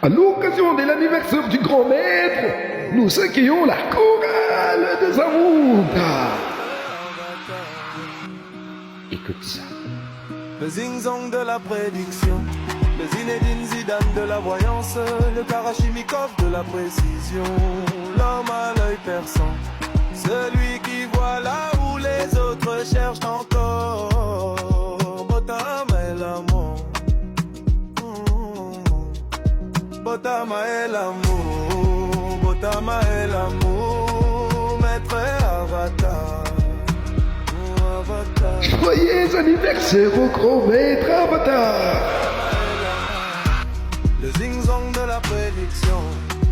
À l'occasion de l'anniversaire du grand maître, nous accueillons la chorale de Zamunda. Écoute ça. Le zing-zong de la prédiction, le Zinedine Zidane de la voyance, le Karachimikov de la précision, l'homme à l'œil perçant, celui qui voit là où les autres cherchent encore. Botama est l'amour, Botama est l'amour, Botama est l'amour, maître Avatar. Joyeux anniversaire au grand maître Avatar. Le zing-zong de la prédiction,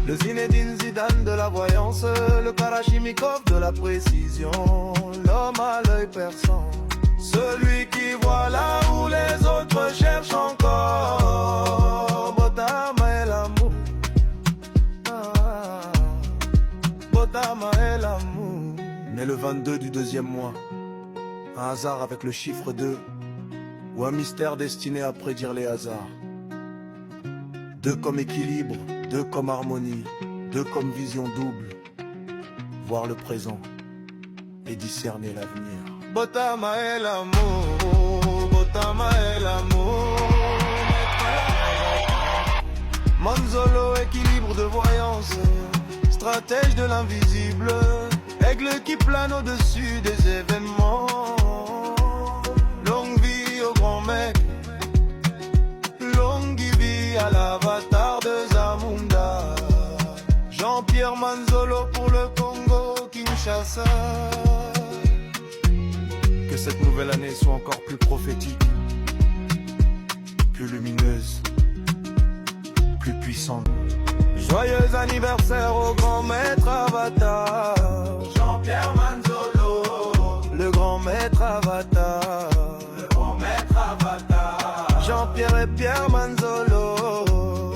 le Zinedine Zidane de la voyance, le Karachimikov de la précision, l'homme à l'œil perçant, celui qui voit là où les autres cherchent encore. Botama est l'amour, Botama est l'amour. Né le 22 du 2e mois, un hasard avec le chiffre 2, ou un mystère destiné à prédire les hasards. 2 comme équilibre, 2 comme harmonie, 2 comme vision double. Voir le présent et discerner l'avenir. Botama est l'amour, Botama est l'amour. Manzolo, équilibre de voyance, stratège de l'invisible, aigle qui plane au-dessus des événements. Longue vie au grand mec, longue vie à l'avatar de Zamunda. Jean-Pierre Manzolo pour le Congo, Kinshasa. Que cette nouvelle année soit encore plus prophétique, plus lumineuse, plus puissante. Joyeux anniversaire au grand maître Avatar, Jean-Pierre Manzolo, le grand maître Avatar, le grand maître Avatar. Jean-Pierre et Pierre Manzolo,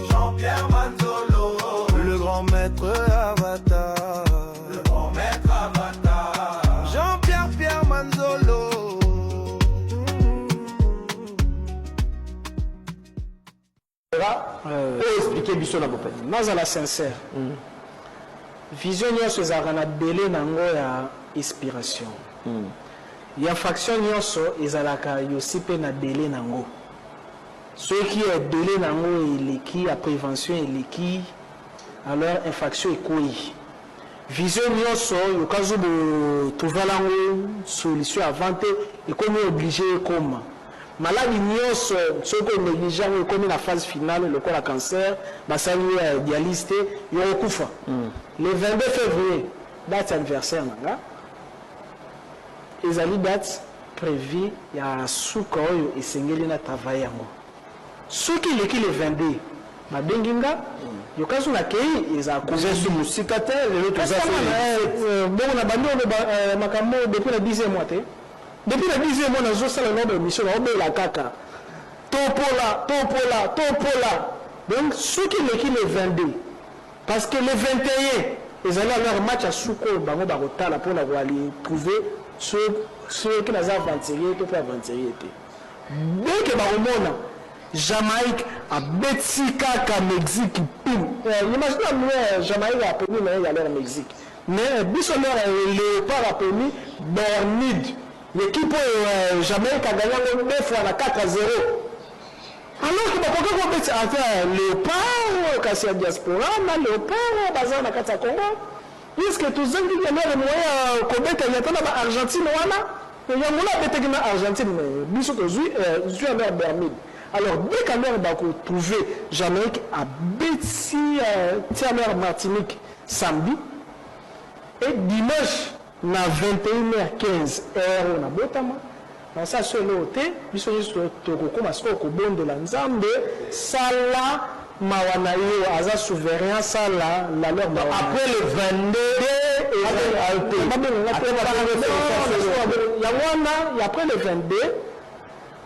Jean-Pierre Manzolo, le grand maître Avatar, le grand maître Avatar. Jean-Pierre, Pierre Manzolo. Expliquer biso na bopani nazala sincère vision nyonso ezalaka na dele nango ya inspiration ya faction nyonso ezalaka yosi mpe na dele nango soki dele nango eleki ya prévention eleki alors infraction ekwei vision nyonso yokazo botrouva lango solution avant te ekomi obligé ekoma maladi nyonso soki onéglige yango ekomi na phase finale lokola cancer basali dialyse yo okufa le 22 février date anniversaire nanga ezali date prévue ya suka oyo esengeli na travail yango soki eleki le 22 babengi nga yokazu nakei ezala mosika te lelo bongo na bandi oloba makambo depuis le 10e mois te. Depuis le 10e mois, nous avons fait émission, nous avons la caca. Topola. Donc, ceux qui l'équipent le 22, parce que le 21, ils allaient à leur match à Souko, Bango Barotala, pour aller trouver ceux qui les ont aventurés, qui peuvent aventurer. Dès que Baromona, Jamaïque, à Betsika, Mexique, pim. Imaginez, Jamaïque a permis d'aller au Mexique. Mais, Bissonner, le léopard a permis Bernide. L'équipe Jamaïque a gagné 9 fois la 4-0. Alors que pourquoi on peut faire Léopard, Cassia Diaspora, Léopard, Bazar na Kata Congo? Puisque tous les gens qui ont les moyens combattre, il y a en Argentine, il y a en Argentine, mais ils sont aux à Bermude. Alors, dès qu'on a trouvé Jamaïque à Betty, Tiamer Martinique, samedi, et dimanche, na 21h15 heure na botama na sa solo te biso tokokoma siko kobonde la nzambe sala mawana yo aza souverain sala la leur après le 22 et après le 22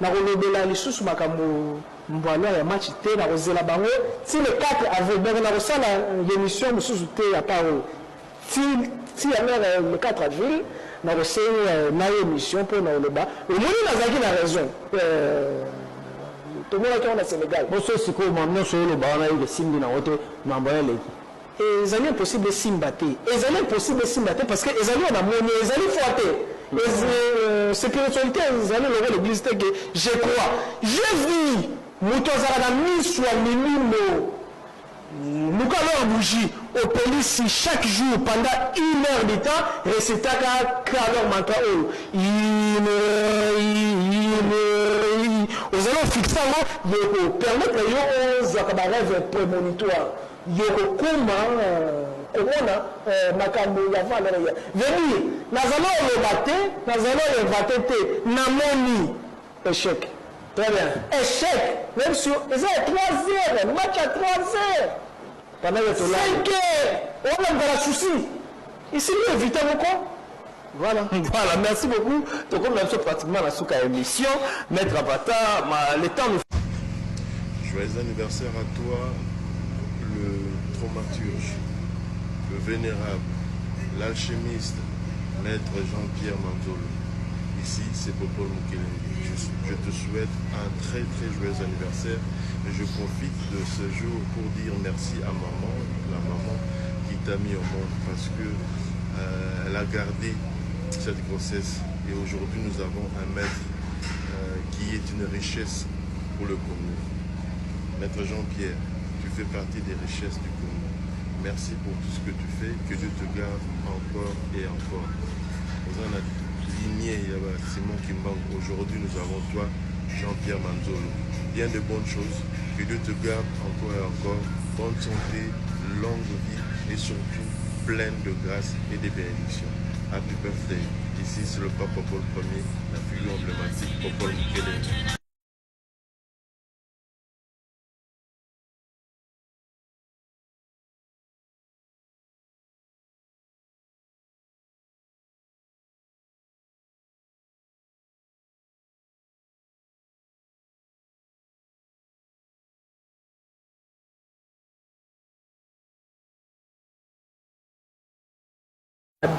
na kolobela lisusu makambo mbwana ya match te na kozela bango si le 4 avril donc na kosala émission mosusu te ya paro si le 4 avril, nous avons une émission pour nous. Au moins, nous avons raison. tomonaki wana Sénégal boso sikoyo mamno solo bawana yo simbi na wote mambo ya leki ezali impossible esimba te ezali impossible esimba te parce que ezali wana moni ezali fois te spiritualité ezali lokola l'église te que je crois j'ai vu moto azalaka na miso ya milimo luka alors bougie au police chaque jour pendant 1 heure de temps recitaka alors mantra oyo ozali ofixe yango yokopermettre yo ozwaka barêve prémonitoire yokokuma komona makambo ya valeur ya venir nazali oloba te nazali oinvente te namoni échec très bien échec même si eza ya 3 heures match à 3 heures pendant que 5 heures on a la souci ici nous évitons beaucoup. Voilà, merci beaucoup. Donc, on a pratiquement la souka émission. Maître Avatar, le temps nous. Joyeux anniversaire à toi, le thaumaturge, le vénérable, l'alchimiste, Maître Jean-Pierre Manzolo. Ici, c'est Popol Mukelengi. Je te souhaite un très joyeux anniversaire et je profite de ce jour pour dire merci à maman, la maman qui t'a mis au monde parce que elle a gardé cette grossesse et aujourd'hui nous avons un maître qui est une richesse pour le Congo. Maître Jean-Pierre, tu fais partie des richesses du Congo. Merci pour tout ce que tu fais, que Dieu te garde encore et encore. Dans la lignée, il y a Simon Kimbangu. Aujourd'hui nous avons toi, Jean-Pierre Manzolo. Bien de bonnes choses, que Dieu te garde encore et encore. Bonne santé, longue vie et surtout pleine de grâce et de bénédictions. Happy birthday. Ici, c'est le Papa Paul Ier, la figure emblématique Popol Mukelengi.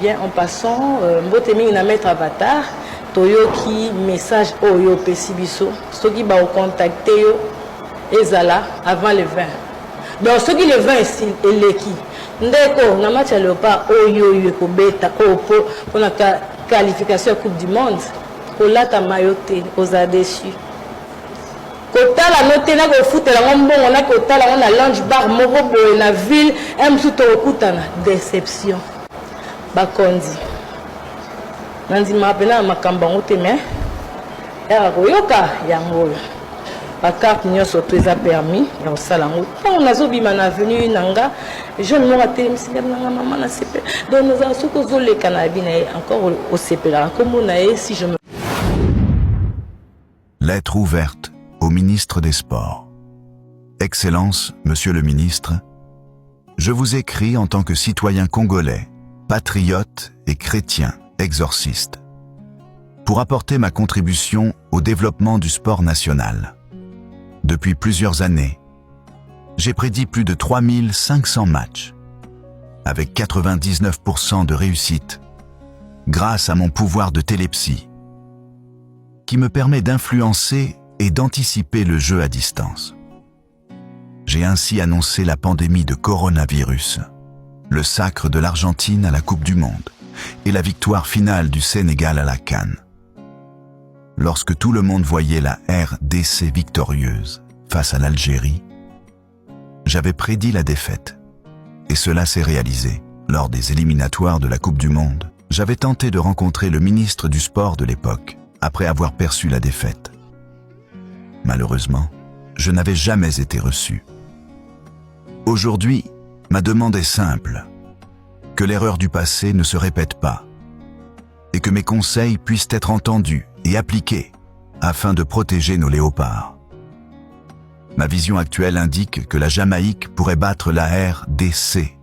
Bien, en passant, Mbotemi na Maître Avatar, toyoki message oyo pesibiso, soki ba contacter yo ezala avant le 20. Donc soki le 20 ici eleki, ndeko na match ya Léopard oyo ko beta ko pour la qualification Coupe du Monde, ko lata mayote aux déçus. Kotala note na ko futela ngombongo na kotala na lounge bar moko boye na ville, msuto okutana déception. Bakondi nandima pena makambo ngo te mais ya koyoka yango ba carte nyonso to eza permis ya osala ngo tant nazo bima na avenue nanga jeune mo ate msinga nanga mama na sepe donc nous avons ce que zo le cannabis encore au sepela comme na si je me. Lettre ouverte au ministre des Sports. Excellence, Monsieur le ministre, je vous écris en tant que citoyen congolais, patriote et chrétien, exorciste, pour apporter ma contribution au développement du sport national. Depuis plusieurs années, j'ai prédit plus de 3500 matchs, avec 99% de réussite, grâce à mon pouvoir de télépsie, qui me permet d'influencer et d'anticiper le jeu à distance. J'ai ainsi annoncé la pandémie de coronavirus, le sacre de l'Argentine à la Coupe du Monde et la victoire finale du Sénégal à la CAN. Lorsque tout le monde voyait la RDC victorieuse face à l'Algérie, j'avais prédit la défaite. Et cela s'est réalisé. Lors des éliminatoires de la Coupe du Monde, j'avais tenté de rencontrer le ministre du Sport de l'époque, après avoir perçu la défaite. Malheureusement, je n'avais jamais été reçu. Aujourd'hui, ma demande est simple, que l'erreur du passé ne se répète pas et que mes conseils puissent être entendus et appliqués afin de protéger nos léopards. Ma vision actuelle indique que la Jamaïque pourrait battre la RDC,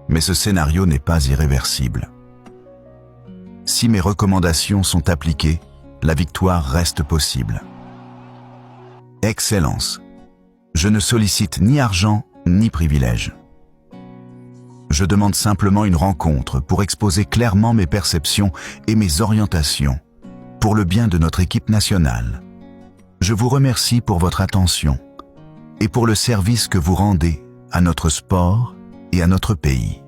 mais ce scénario n'est pas irréversible. Si mes recommandations sont appliquées, la victoire reste possible. Excellence, je ne sollicite ni argent ni privilège. Je demande simplement une rencontre pour exposer clairement mes perceptions et mes orientations pour le bien de notre équipe nationale. je vous remercie pour votre attention et pour le service que vous rendez à notre sport et à notre pays.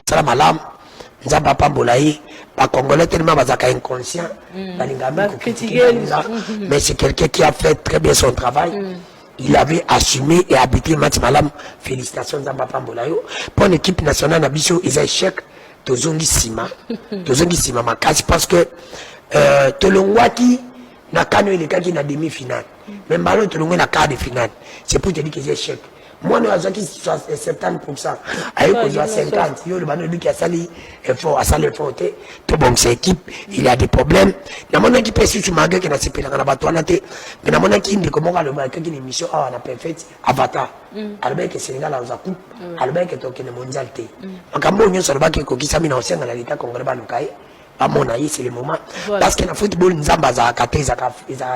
Salam alam, nzamba pambolaï, pas congolais tellement bazaka inconscient, mais c'est quelqu'un qui a fait très bien son travail. Il avait assumé et habité match malam. Félicitations nzamba pambolaï. Pour l'équipe nationale Nabiso, ils ont échec. Tozongi sima makasi parce que Tolongwaki na kano il est na demi-finale. Même ballon Tolongwe na quart de finale. C'est pour te dire que c'est échec. Moi, nous avons 70%. Avec 50%, le ballon lui qui a sali effort, a sali effort. Tout bon, c'est équipe, il y a des problèmes. Il y a mon équipe qui est malgré qu'il a séparé dans la bateau. Mais il y a mon équipe qui comment le marqué qui est une mission on a fait Avatar. Alors que Sénégal a coupe, alors que tu es mondial. Donc à mon sur le bac qui s'est mis dans l'état congolais balukaï. À mon avis, c'est le moment. Parce que le football, nous avons des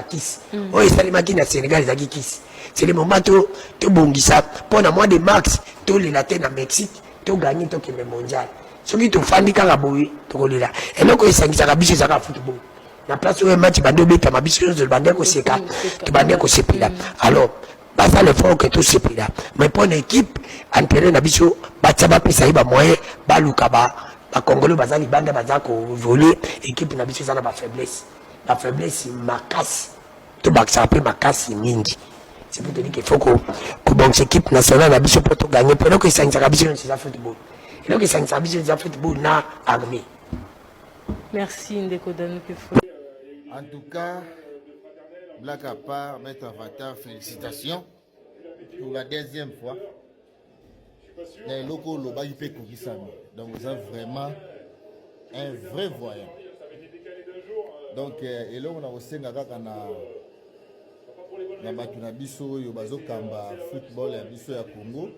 kiss. Oh, c'est les machines à Sénégal, ils ont kiss. C'est le moment où tu bongisa. Pendant moins de max, tu les latins au Mexique, tu gagnes le mondial. Ce qui te fait des carabouis, tu connais là. Et donc, ils sont habitués à football. La place où un match, tu as ma biche de bander au CK, tu bander au CP là. Alors, pas ça l'effort que tout CP là. Mais pour une équipe, entraîner la biche, Batsaba Pisaïba moyen, Balukaba. Les Congolais bazali banda bazako voler équipe na biso za na ba faiblesse ma casse to baksa après ma casse mingi c'est pour te dire qu'il faut que bon équipe nationale na biso pour gagner pendant que ça n'saka biso c'est football et donc ça n'saka biso c'est football na armée. Merci Ndeko Danuke. En tout cas, blague à part, Maître Avatar, félicitations pour la deuxième fois. Les locaux, donc vous êtes vraiment un vrai voyant. Donc, et là, on a aussi un football et biso ya Congo.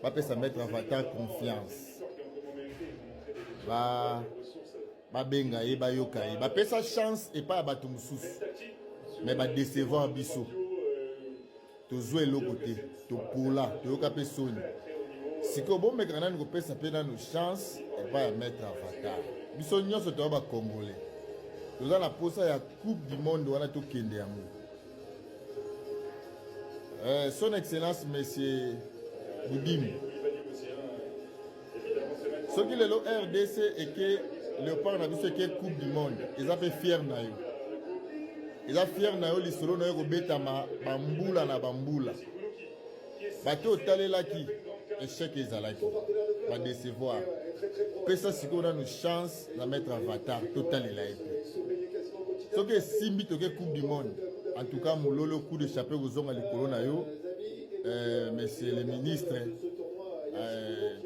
Pas ça mettre Avatar confiance. Ba benga e ba yoka e ba pesa chance et pas ba tumsus. Mais ba décevoir biso. To jouer l'autre côté, to poula, to yoka pesoni. Si que bon mais quand on peut ça peut dans nos chances et pas mettre Avatar. Biso nyonso to ba congolais. Nous avons la posa ya coupe du monde wana to kende yango. Son excellence monsieur Boudim. Ce qui est le RDC et que Léopard a dit ce qui est coupe du monde, ils ont fait fier na yo. Ils ont fier na yo lisolo na yo ko betama bambula na bambula. Bato talela ki échec ezalaki. Va décevoir. Que ça si qu'on a une chance de mettre Avatar total et là. Ce qui est simbi to coupe du monde. En tout cas, Moulolo coup de chapeau aux hommes à l'école na yo. Monsieur le ministre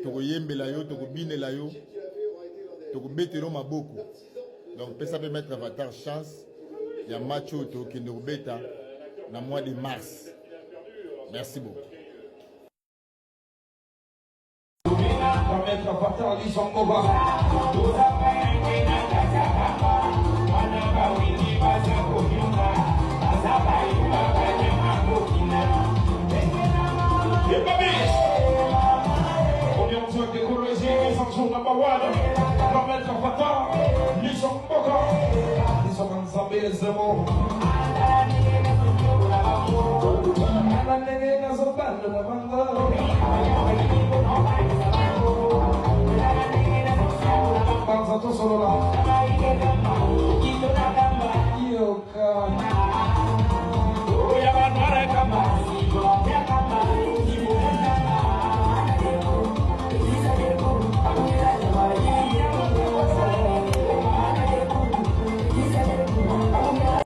toko yembela yo toko binela yo toko betelo maboko. Donc ça peut mettre Avatar chance. Il y a match auto qui nous bêta dans le mois de mars. Merci beaucoup. Zemo